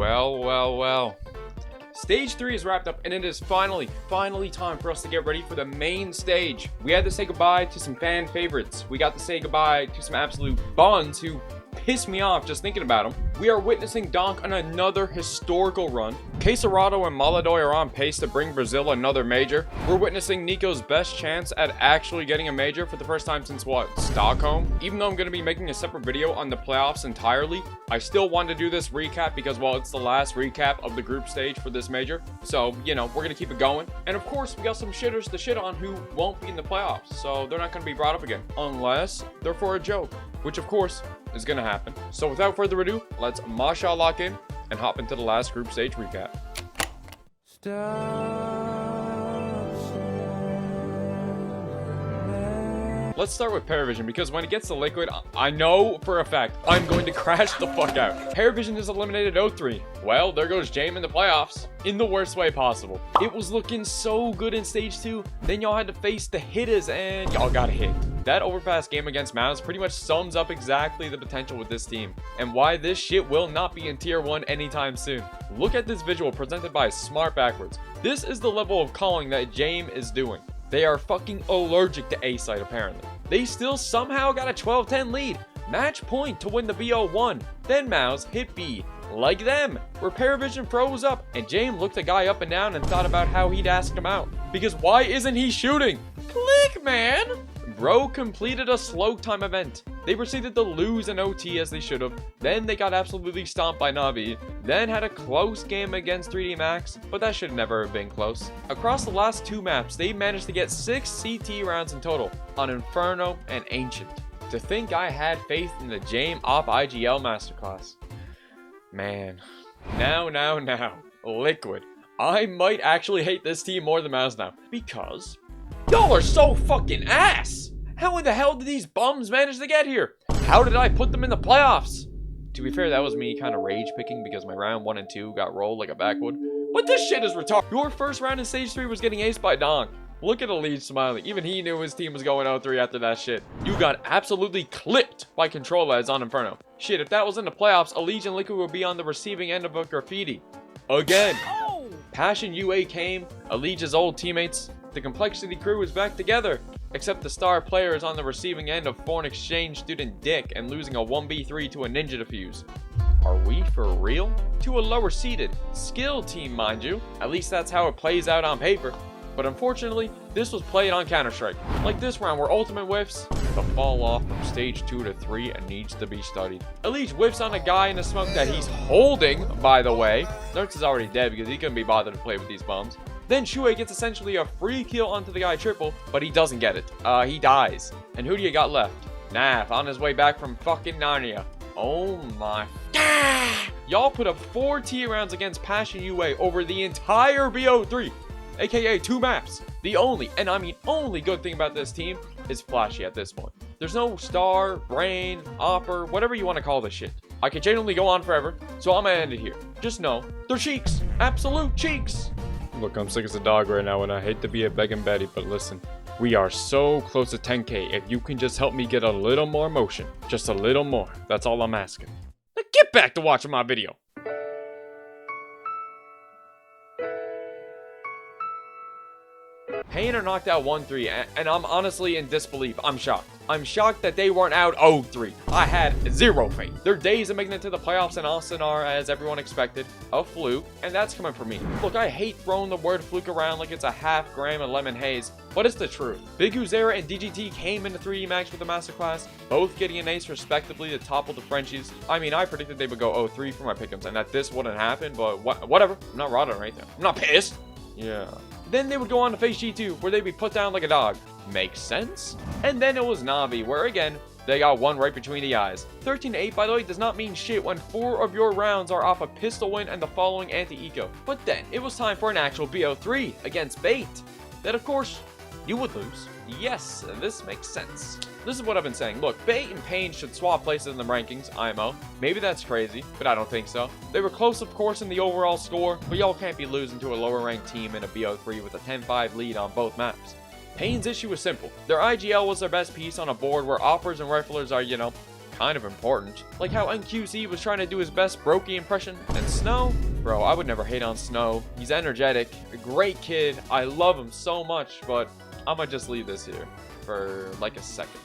Well. Stage 3 is wrapped up, and it is finally time for us to get ready for the main stage. We had to say goodbye to some fan favorites. We got to say goodbye to some absolute buns who piss me off just thinking about them. We are witnessing Donk on another historical run. Quesarado and Maladoy are on pace to bring Brazil another major. We're witnessing Nico's best chance at actually getting a major for the first time since what? Stockholm? Even though I'm going to be making a separate video on the playoffs entirely, I still want to do this recap because, well, it's the last recap of the group stage for this major. So, you know, we're going to keep it going. And of course, we got some shitters to shit on who won't be in the playoffs. So they're not going to be brought up again. Unless they're for a joke, which of course is going to happen. So without further ado, let's masha lock in and hop into the last group stage recap. Let's start with Paravision because when it gets to Liquid, I know for a fact I'm going to crash the fuck out. Paravision is eliminated 0-3. Well, there goes Jame in the playoffs in the worst way possible. It was looking so good in stage 2. Then y'all had to face the hitters and y'all got hit. That overpass game against Mouse pretty much sums up exactly the potential with this team and why this shit will not be in tier 1 anytime soon. Look at this visual presented by Smart Backwards. This is the level of calling that Jame is doing. They are fucking allergic to A-side apparently. They still somehow got a 12-10 lead. Match point to win the BO1. Then Mouse hit B. Like them, where Paravision froze up and Jame looked the guy up and down and thought about how he'd ask him out. Because why isn't he shooting? Click, man! Bro completed a slow time event. They proceeded to lose an OT as they should have. Then they got absolutely stomped by Navi. Then had a close game against 3D Max, but that should never have been close. Across the last 2 maps, they managed to get 6 CT rounds in total on Inferno and Ancient. To think I had faith in the Jame Op IGL Masterclass. Man. Now. Liquid. I might actually hate this team more than Mouse now. Because y'all are so fucking ass! How in the hell did these bums manage to get here? How did I put them in the playoffs? To be fair, that was me kind of rage picking because my round 1 and 2 got rolled like a backwood. But this shit is retarded. Your first round in stage 3 was getting aced by Donk. Look at Elite smiling. Even he knew his team was going 0-3 after that shit. You got absolutely clipped by Controllers on Inferno. Shit, if that was in the playoffs, Elite and Liquid would be on the receiving end of a graffiti. Again. Passion UA came, Elige's old teammates. The Complexity crew is back together. Except the star player is on the receiving end of foreign exchange student Dick and losing a 1v3 to a ninja defuse. Are we for real? To a lower seeded, skill team mind you. At least that's how it plays out on paper. But unfortunately, this was played on Counter-Strike. Like this round where ultimate whiffs, the fall off from stage 2 to 3 and needs to be studied. Elige whiffs on a guy in the smoke that he's holding, by the way. Nerds is already dead because he couldn't be bothered to play with these bombs. Then Shuei gets essentially a free kill onto the guy triple, but he doesn't get it. He dies. And who do you got left? Naf on his way back from fucking Narnia. Oh my. Y'all put up 4 tier rounds against Passion UA over the entire BO3. AKA 2 maps. The only, and I mean only good thing about this team is flashy at this point. There's no star, brain, offer, whatever you want to call this shit. I could genuinely go on forever, so I'm gonna end it here. Just know, they're cheeks. Absolute cheeks. Look, I'm sick as a dog right now, and I hate to be a begging Betty, but listen. We are so close to 10K. If you can just help me get a little more motion. Just a little more. That's all I'm asking. Now get back to watching my video. Pain are knocked out 1-3, and I'm honestly in disbelief. I'm shocked. I'm shocked that they weren't out 0-3. I had zero faith. Their days of making it to the playoffs in Austin are, as everyone expected, a fluke, and that's coming from me. Look, I hate throwing the word fluke around like it's a half gram of lemon haze, but it's the truth. Big Uzera and DGT came into 3D Max with the Masterclass, both getting an ace respectively to topple the Frenchies. I mean, I predicted they would go 0-3 for my pick'ems, and that this wouldn't happen, but whatever. I'm not rotting right there. I'm not pissed. Yeah. Then they would go on to face G2, where they'd be put down like a dog. Makes sense? And then it was Navi, where again, they got one right between the eyes. 13-8, by the way, does not mean shit when 4 of your rounds are off a pistol win and the following anti-eco. But then, it was time for an actual BO3 against Bait. That, of course, you would lose. Yes, this makes sense. This is what I've been saying. Look, Bait and Pain should swap places in the rankings, IMO. Maybe that's crazy, but I don't think so. They were close, of course, in the overall score, but y'all can't be losing to a lower-ranked team in a BO3 with a 10-5 lead on both maps. Pain's issue was simple. Their IGL was their best piece on a board where offers and riflers are, you know, kind of important. Like how NQZ was trying to do his best Brokey impression, and Snow? Bro, I would never hate on Snow. He's energetic, a great kid. I love him so much, but I'ma just leave this here for like a second.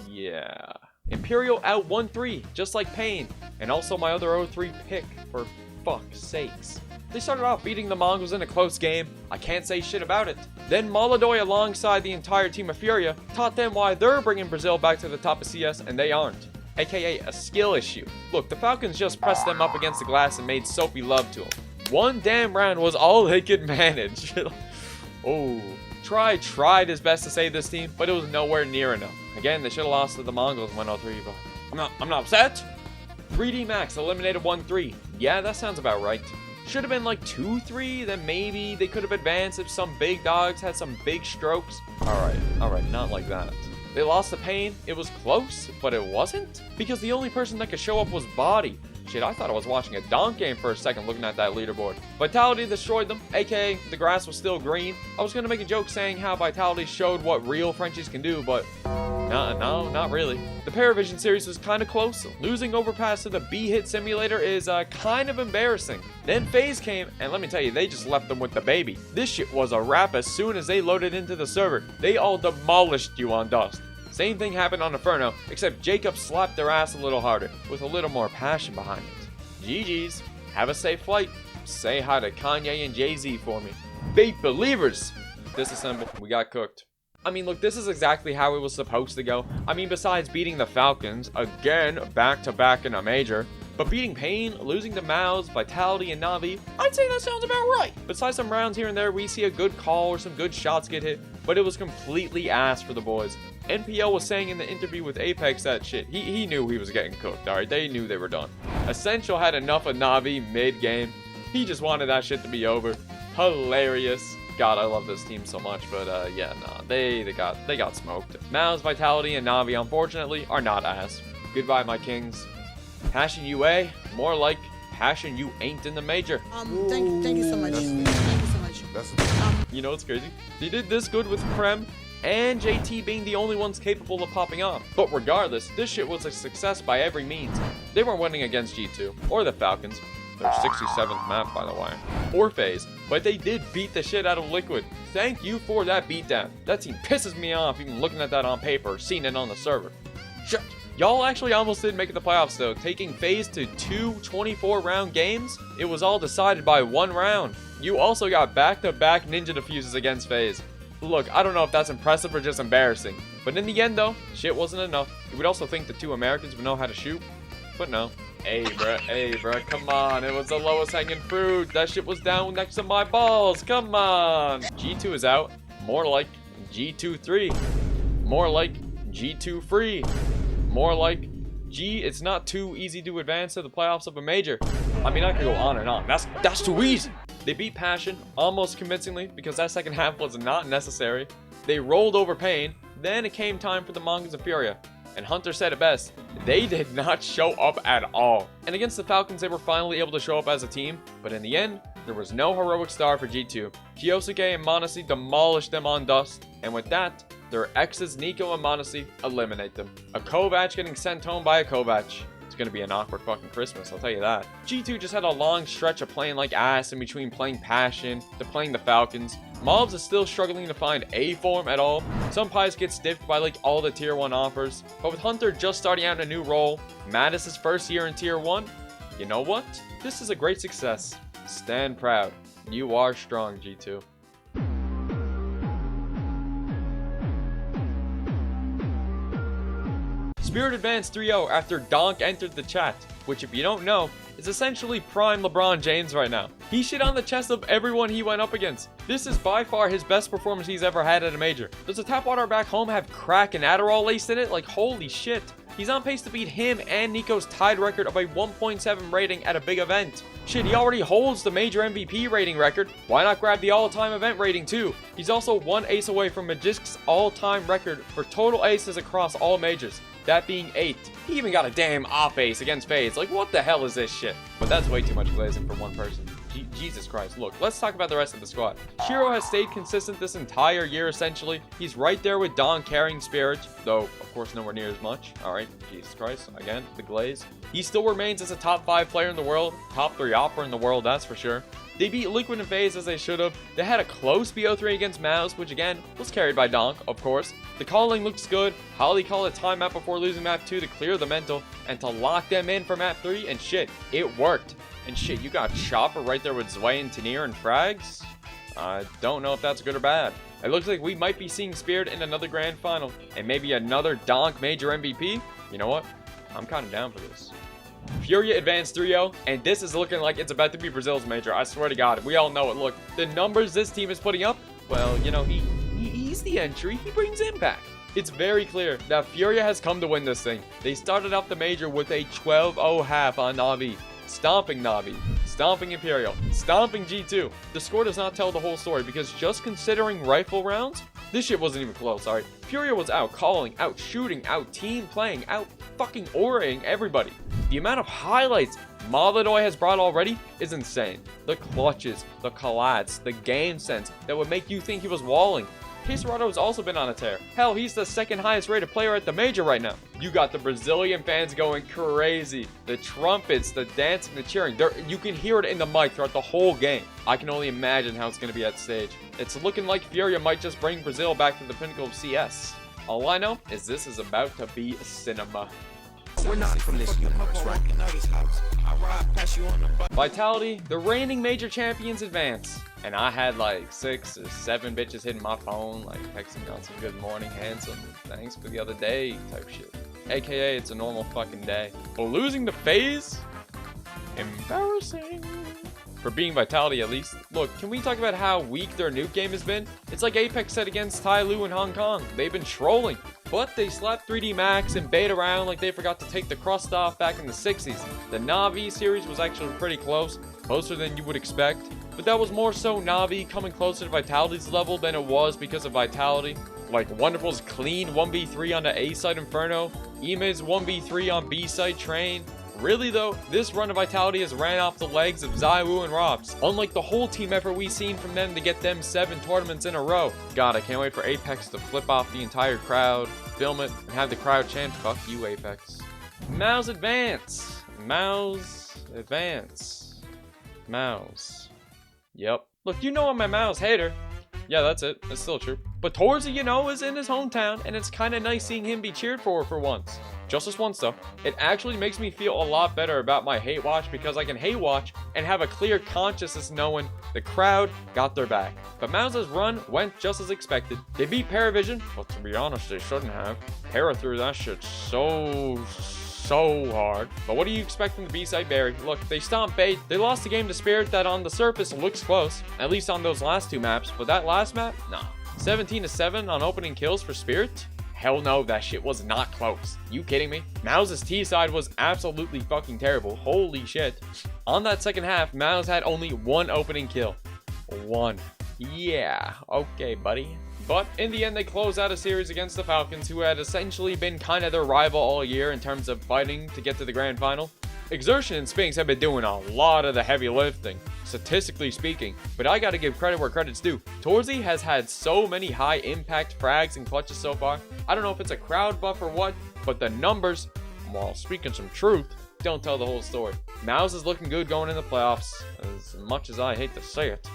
Yeah. Imperial out 1-3, just like Pain, and also my other 0-3 pick, for fuck's sakes. They started off beating the Mongols in a close game. I can't say shit about it. Then Maladoy, alongside the entire team of Furia, taught them why they're bringing Brazil back to the top of CS and they aren't. AKA a skill issue. Look, the Falcons just pressed them up against the glass and made Sophie love to them. One damn round was all they could manage. Oh. Tried his best to save this team, but it was nowhere near enough. Again, they should have lost to the Mongols 1-0-3, but I'm not upset. 3D Max eliminated 1-3. Yeah, that sounds about right. Should have been like 2-3, then maybe they could have advanced if some big dogs had some big strokes. Alright, not like that. They lost to Pain. It was close, but it wasn't, because the only person that could show up was Body. Shit, I thought I was watching a donk game for a second looking at that leaderboard. Vitality destroyed them, aka the grass was still green. I was gonna make a joke saying how Vitality showed what real Frenchies can do, but no, not really. The Paravision series was kind of close. Losing Overpass to the B-Hit Simulator is kind of embarrassing. Then FaZe came, and let me tell you, they just left them with the baby. This shit was a wrap as soon as they loaded into the server. They all demolished you on Dust. Same thing happened on Inferno, except Jacob slapped their ass a little harder, with a little more passion behind it. GG's. Have a safe flight. Say hi to Kanye and Jay-Z for me. Fake believers! Disassemble. We got cooked. I mean, look, this is exactly how it was supposed to go. I mean, besides beating the Falcons, again, back-to-back in a major, but beating Pain, losing to Mouse, Vitality, and Na'Vi, I'd say that sounds about right. Besides some rounds here and there, we see a good call or some good shots get hit, but it was completely ass for the boys. NPL was saying in the interview with Apex that shit, he knew he was getting cooked, alright? They knew they were done. Essential had enough of Na'Vi mid-game. He just wanted that shit to be over. Hilarious. God, I love this team so much, but yeah, nah, they got smoked. Mouse, Vitality, and Na'Vi, unfortunately, are not ass. Goodbye, my kings. Passion UA, more like passion you ain't in the major. Thank you so much. Thank you so much. You know what's crazy? They did this good with Prem and JT being the only ones capable of popping off. But regardless, this shit was a success by every means. They weren't winning against G2 or the Falcons, their 67th map by the way, or FaZe, but they did beat the shit out of Liquid. Thank you for that beatdown. That team pisses me off even looking at that on paper or seeing it on the server. Shit. Y'all actually almost did make it the playoffs though, taking FaZe to 2 24-round games. It was all decided by 1 round. You also got back-to-back ninja defuses against FaZe. Look, I don't know if that's impressive or just embarrassing, but in the end though, shit wasn't enough. You would also think the 2 Americans would know how to shoot, but no. Hey bruh, come on, it was the lowest hanging fruit. That shit was down next to my balls, come on. G2 is out, more like G2-3, more like G2-free. More like, gee, it's not too easy to advance to the playoffs of a major. I mean, I could go on and on. That's too easy. They beat Passion almost convincingly because that second half was not necessary. They rolled over Pain. Then it came time for the Mongols and Furia. And Hunter said it best. They did not show up at all. And against the Falcons, they were finally able to show up as a team. But in the end, there was no heroic star for G2. Kyosuke and Monasi demolished them on Dust. And with that, their exes Nico and Monasi eliminate them. A Kovac getting sent home by a Kovac. It's gonna be an awkward fucking Christmas, I'll tell you that. G2 just had a long stretch of playing like ass in between playing Passion to playing the Falcons. Mobs is still struggling to find a form at all. Some pies get stiffed by like all the tier 1 offers. But with Hunter just starting out in a new role, Mattis' first year in tier 1, you know what? This is a great success. Stand proud. You are strong, G2. Spirit advanced 3-0 after Donk entered the chat, which if you don't know, is essentially prime LeBron James right now. He shit on the chest of everyone he went up against. This is by far his best performance he's ever had at a major. Does the tap water back home have crack and Adderall laced in it? Like, holy shit. He's on pace to beat him and Nico's tied record of a 1.7 rating at a big event. Shit, he already holds the major MVP rating record. Why not grab the all-time event rating too? He's also 1 ace away from Magic's all-time record for total aces across all majors. That being 8. He even got a damn off ace against FaZe. Like, what the hell is this shit? But that's way too much glazing for one person. Jesus Christ. Look, let's talk about the rest of the squad. Shiro has stayed consistent this entire year, essentially. He's right there with Don carrying Spirit, though, of course, nowhere near as much. All right, Jesus Christ. Again, the glaze. He still remains as a top 5 player in the world, top 3 opera in the world, that's for sure. They beat Liquid and FaZe as they should have. They had a close BO3 against Mouse, which again was carried by Donk, of course. The calling looks good. Holly called a timeout before losing map 2 to clear the mental and to lock them in for map 3, and shit, it worked. And shit, you got Chopper right there with Zwei and Tanier and Frags. I don't know if that's good or bad. It looks like we might be seeing Spirit in another grand final and maybe another Donk major MVP. You know what? I'm kind of down for this. Furia advanced 3-0, and this is looking like it's about to be Brazil's major. I swear to God, we all know it. Look, the numbers this team is putting up, well, you know, he's the entry. He brings impact. It's very clear that Furia has come to win this thing. They started off the major with a 12-0 half on Na'Vi, stomping Na'Vi, stomping Imperial, stomping G2. The score does not tell the whole story because just considering rifle rounds, this shit wasn't even close, alright? Furia was out calling, out shooting, out team playing, out fucking auraing everybody. The amount of highlights Maladoy has brought already is insane. The clutches, the collats, the game sense that would make you think he was walling. Caserado has also been on a tear. Hell, he's the second highest rated player at the major right now. You got the Brazilian fans going crazy. The trumpets, the dancing, the cheering. You can hear it in the mic throughout the whole game. I can only imagine how it's going to be at stage. It's looking like Furia might just bring Brazil back to the pinnacle of CS. All I know is this is about to be cinema. We're not from this universe, right? Vitality, the reigning major champions, advance. And I had like 6 or 7 bitches hitting my phone, like texting me on some good morning, handsome, thanks for the other day type shit. AKA, it's a normal fucking day. But losing to FaZe? Embarrassing. For being Vitality, at least. Look, can we talk about how weak their nuke game has been? It's like Apex said against Tai Lu in Hong Kong. They've been trolling. But they slapped 3D Max and bait around like they forgot to take the crust off back in the 60s. The Na'Vi series was actually pretty close, closer than you would expect. But that was more so Na'Vi coming closer to Vitality's level than it was because of Vitality. Like Wonderful's clean 1v3 on the A side Inferno, Ime's 1v3 on B side Train. Really though, this run of Vitality has ran off the legs of Zywoo and Robs. Unlike the whole team effort we've seen from them to get them 7 tournaments in a row. God, I can't wait for Apex to flip off the entire crowd, film it, and have the crowd chant, "Fuck you, Apex." Mouse advance. Mouse advance. Mouse. Yep. Look, you know I'm a Mouse hater. Yeah, that's it. It's still true. But Torzy, you know, is in his hometown, and it's kind of nice seeing him be cheered for once. Just this once, though. It actually makes me feel a lot better about my hate watch because I can hate watch and have a clear consciousness knowing the crowd got their back. But Mouse's run went just as expected. They beat Paravision, but to be honest, they shouldn't have. Para threw that shit so hard. But what do you expect from the B-side Barry? Look, they stomped bait. They lost the game to Spirit that on the surface looks close. At least on those last 2 maps. But that last map? Nah. 17-7 on opening kills for Spirit? Hell no, that shit was not close. You kidding me? Mouse's T side was absolutely fucking terrible. Holy shit. On that second half, Mouse had only 1 opening kill. 1. Yeah, okay, buddy. But in the end, they closed out a series against the Falcons, who had essentially been kind of their rival all year in terms of fighting to get to the grand final. Exertion and Spinks have been doing a lot of the heavy lifting, statistically speaking, but I gotta give credit where credit's due. Torzy has had so many high impact frags and clutches so far. I don't know if it's a crowd buff or what, but the numbers, while speaking some truth, don't tell the whole story. Mouse is looking good going in the playoffs, as much as I hate to say it.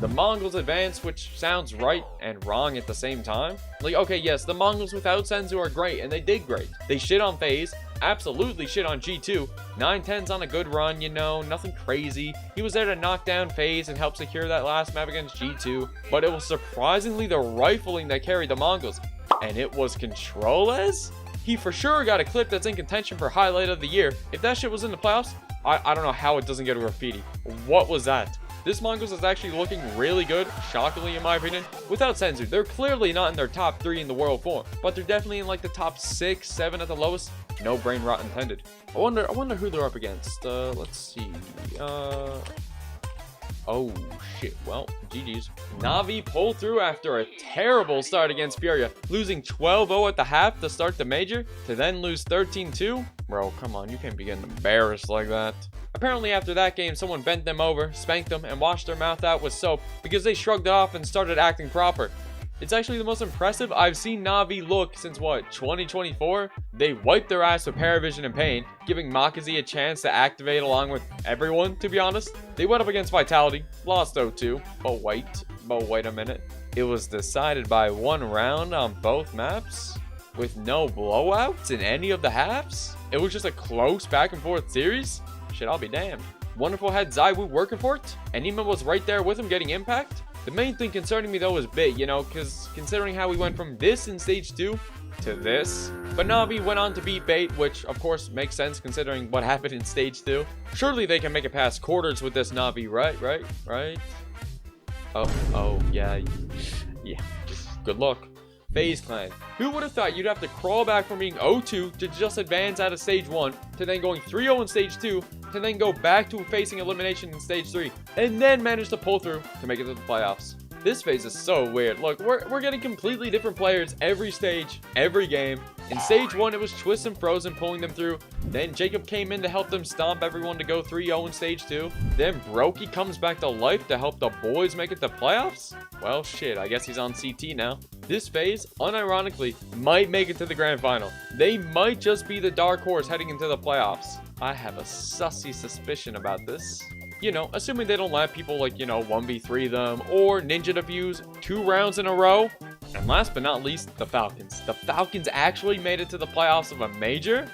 The Mongols advance, which sounds right and wrong at the same time. Like, okay, yes, the Mongols without Senzu are great, and they did great. They shit on FaZe, absolutely shit on G2. 9-10's on a good run, you know, nothing crazy. He was there to knock down FaZe and help secure that last map against G2, but it was surprisingly the rifling that carried the Mongols. And it was Controles? He for sure got a clip that's in contention for highlight of the year. If that shit was in the playoffs, I don't know how it doesn't get a graffiti. What was that? This Mongols is actually looking really good, shockingly in my opinion. Without Senzu, they're clearly not in their top 3 in the world form, but they're definitely in like the top 6, 7 at the lowest. No brain rot intended. I wonder who they're up against. Let's see. Oh, shit. Well, GG's. Na'Vi pulled through after a terrible start against Furia, losing 12-0 at the half to start the major, to then lose 13-2. Bro, come on. You can't be getting embarrassed like that. Apparently, after that game, someone bent them over, spanked them, and washed their mouth out with soap because they shrugged it off and started acting proper. It's actually the most impressive I've seen Na'Vi look since, what, 2024? They wiped their ass with Paravision and Pain, giving Makazi a chance to activate along with everyone, to be honest. They went up against Vitality, lost 0-2, but wait a minute. It was decided by 1 round on both maps, with no blowouts in any of the halves? It was just a close back and forth series? Shit, I'll be damned. Wonderful had Zywoo working for it, and Neiman was right there with him getting impact. The main thing concerning me though is Bit, you know, because considering how we went from this in stage 2 to this. But Na'Vi went on to beat Bait, which of course makes sense considering what happened in stage 2. Surely they can make it past quarters with this Na'Vi, right? Oh, yeah. Good luck. FaZe Clan. Who would have thought you'd have to crawl back from being 0-2 to just advance out of stage 1, to then going 3-0 in stage 2, to then go back to facing elimination in stage 3, and then manage to pull through to make it to the playoffs. This phase is so weird. Look, we're getting completely different players every stage, every game. In stage 1, it was Twist and Frozen pulling them through. Then Jacob came in to help them stomp everyone to go 3-0 in stage 2. Then Brokey comes back to life to help the boys make it to playoffs? Well, shit, I guess he's on CT now. This phase, unironically, might make it to the grand final. They might just be the dark horse heading into the playoffs. I have a sussy suspicion about this. You know, assuming they don't let people like, you know, 1v3 them or Ninja defuse 2 rounds in a row. And last but not least, the Falcons. The Falcons actually made it to the playoffs of a major?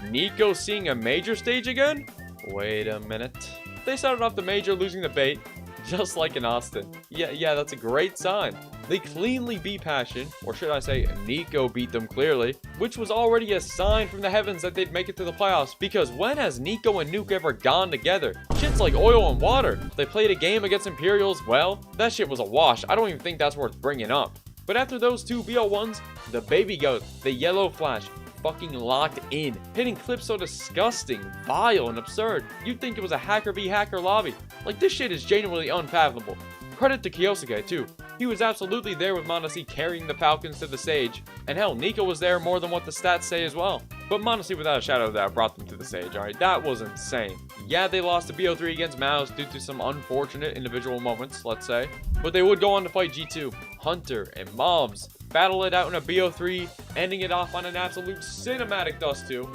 Nico seeing a major stage again? Wait a minute. They started off the major losing the Bait, just like in Austin. Yeah, that's a great sign. They cleanly beat Passion, or should I say Nico beat them clearly, which was already a sign from the heavens that they'd make it to the playoffs, because when has Nico and Nuke ever gone together? Shit's like oil and water. They played a game against Imperials, well, that shit was a wash. I don't even think that's worth bringing up. But after those 2 BO1s, the baby goat, the yellow flash, fucking locked in, hitting clips so disgusting, vile, and absurd. You'd think it was a hacker v hacker lobby. Like, this shit is genuinely unfathomable. Credit to Kyosuke too. He was absolutely there with mannnn carrying the Falcons to the stage. And hell, Nico was there more than what the stats say as well. But mannnn without a shadow of a doubt brought them to the stage, alright? That was insane. Yeah, they lost to BO3 against Mouse due to some unfortunate individual moments, let's say. But they would go on to fight G2, Hunter, and Mobs. Battle it out in a BO3, ending it off on an absolute cinematic Dust 2.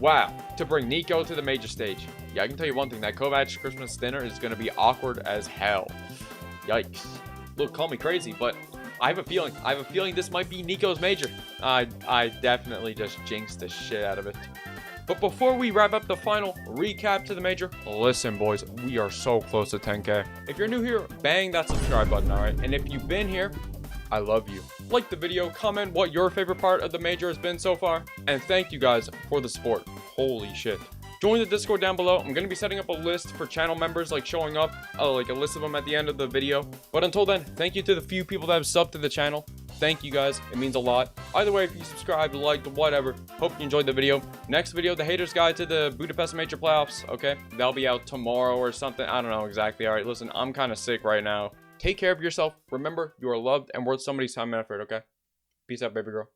Wow, to bring Nico to the major stage. Yeah, I can tell you one thing, that Kovac Christmas dinner is going to be awkward as hell. Yikes. Look, call me crazy, but I have a feeling this might be Nico's major. I definitely just jinxed the shit out of it. But before we wrap up the final recap to the major, listen boys, we are so close to 10k. If you're new here, bang that subscribe button, alright? And if you've been here, I love you. Like the video, comment what your favorite part of the major has been so far, and thank you guys for the support. Holy shit. Join the Discord down below. I'm going to be setting up a list for channel members, like showing up, like a list of them at the end of the video. But until then, thank you to the few people that have subbed to the channel. Thank you guys. It means a lot. Either way, if you subscribed, liked, whatever, hope you enjoyed the video. Next video, the haters guide to the Budapest Major Playoffs, okay? That'll be out tomorrow or something. I don't know exactly. All right, listen, I'm kind of sick right now. Take care of yourself. Remember, you are loved and worth somebody's time and effort, okay? Peace out, baby girl.